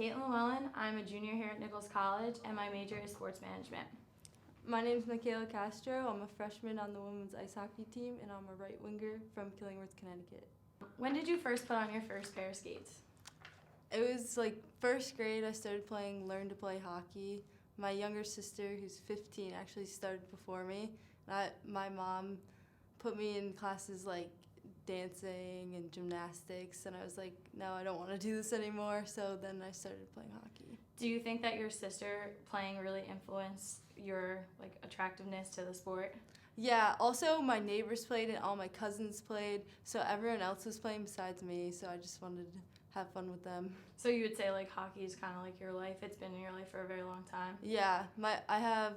Caitlin Llewellyn. I'm a junior here at Nichols College, and my major is sports management. My name is Michaela Castro. I'm a freshman on the women's ice hockey team, and I'm a right winger from Killingworth, Connecticut. When did you first put on your first pair of skates? It was like first grade I started learn to play hockey. My younger sister, who's 15, actually started before me. My mom put me in classes like dancing and gymnastics, and I was like, no, I don't want to do this anymore, so then I started playing hockey. Do you think that your sister playing really influenced your attractiveness to the sport? Yeah, also my neighbors played and all my cousins played, so everyone else was playing besides me, so I just wanted to have fun with them. So you would say hockey is kind of like your life? It's been in your life for a very long time? Yeah, I have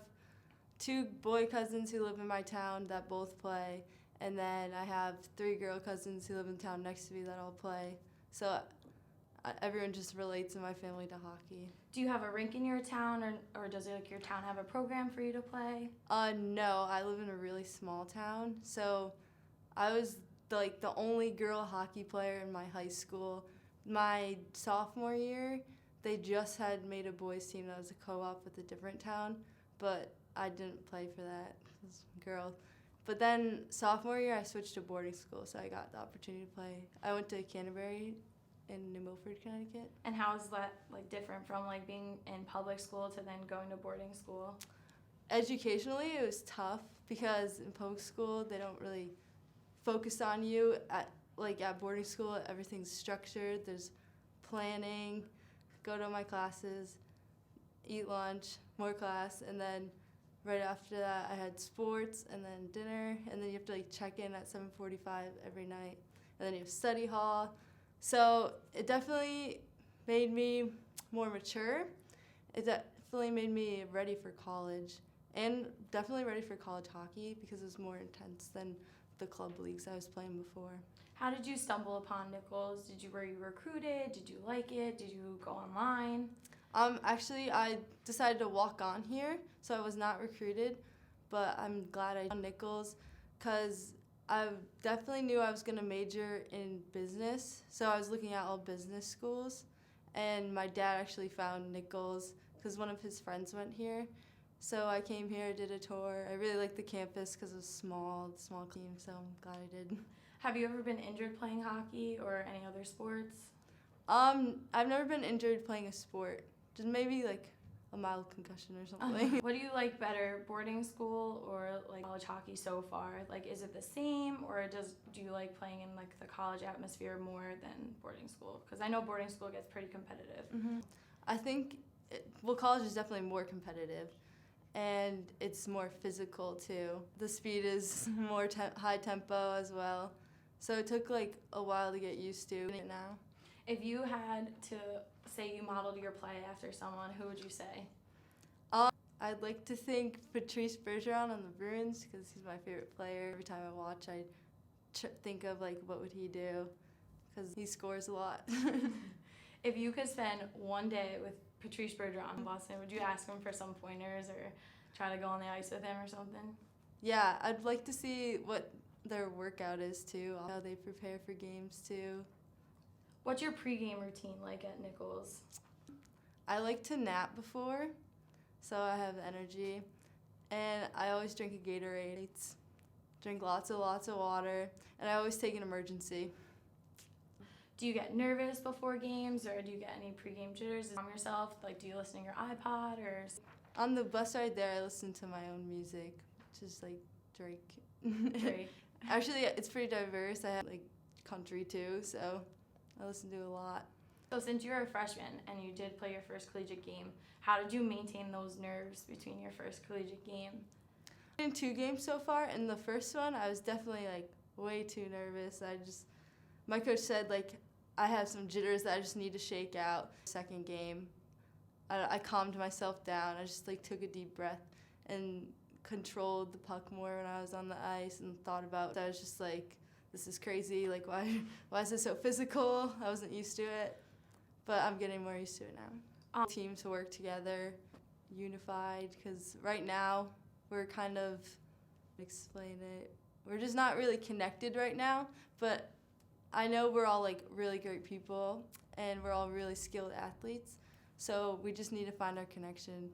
2 boy cousins who live in my town that both play, and then I have 3 girl cousins who live in town next to me that all play. So everyone just relates in my family to hockey. Do you have a rink in your town, or does your town have a program for you to play? No, I live in a really small town, so I was the only girl hockey player in my high school. My sophomore year, they just had made a boys team that was a co-op with a different town, but I didn't play for that. It was girls. But then sophomore year, I switched to boarding school, so I got the opportunity to play. I went to Canterbury in New Milford, Connecticut. And how is that different from being in public school to then going to boarding school? Educationally, it was tough because in public school, they don't really focus on you. At boarding school, everything's structured. There's planning, go to my classes, eat lunch, more class, and then right after that, I had sports and then dinner, and then you have to check in at 7:45 every night, and then you have study hall. So it definitely made me more mature. It definitely made me ready for college, and definitely ready for college hockey because it was more intense than the club leagues I was playing before. How did you stumble upon Nichols? Were you recruited? Did you like it? Did you go online? Actually, I decided to walk on here, so I was not recruited, but I'm glad I found Nichols because I definitely knew I was going to major in business, so I was looking at all business schools, and my dad actually found Nichols because one of his friends went here. So I came here, did a tour. I really liked the campus because it was small team, so I'm glad I did. Have you ever been injured playing hockey or any other sports? I've never been injured playing a sport. Just maybe a mild concussion or something. What do you like better, boarding school or college hockey so far? Is it the same, or do you like playing in the college atmosphere more than boarding school? Because I know boarding school gets pretty competitive. Mm-hmm. I think college is definitely more competitive, and it's more physical too. The speed is more high tempo as well. So it took a while to get used to it now. If you had to say you modeled your play after someone, who would you say? I'd like to think Patrice Bergeron on the Bruins because he's my favorite player. Every time I watch, I think of what would he do because he scores a lot. If you could spend one day with Patrice Bergeron in Boston, would you ask him for some pointers or try to go on the ice with him or something? Yeah, I'd like to see what their workout is too, how they prepare for games too. What's your pregame routine like at Nichols? I like to nap before, so I have energy, and I always drink a Gatorade. Drink lots of water, and I always take an emergency. Do you get nervous before games, or do you get any pregame jitters from yourself? Do you listen to your iPod or? On the bus ride there, I listen to my own music, which is Drake. Drake. Actually, it's pretty diverse. I have country too, so I listen to a lot. So since you're a freshman and you did play your first collegiate game, how did you maintain those nerves between your first collegiate game? In 2 games so far, and the first one, I was definitely way too nervous. My coach said I have some jitters that I just need to shake out. Second game, I calmed myself down. I just took a deep breath and controlled the puck more when I was on the ice and thought about. I was just this is crazy. Why is it so physical? I wasn't used to it, but I'm getting more used to it now. Teams to work together, unified, because right now we're kind of explain it. We're just not really connected right now, but I know we're all really great people and we're all really skilled athletes. So we just need to find our connection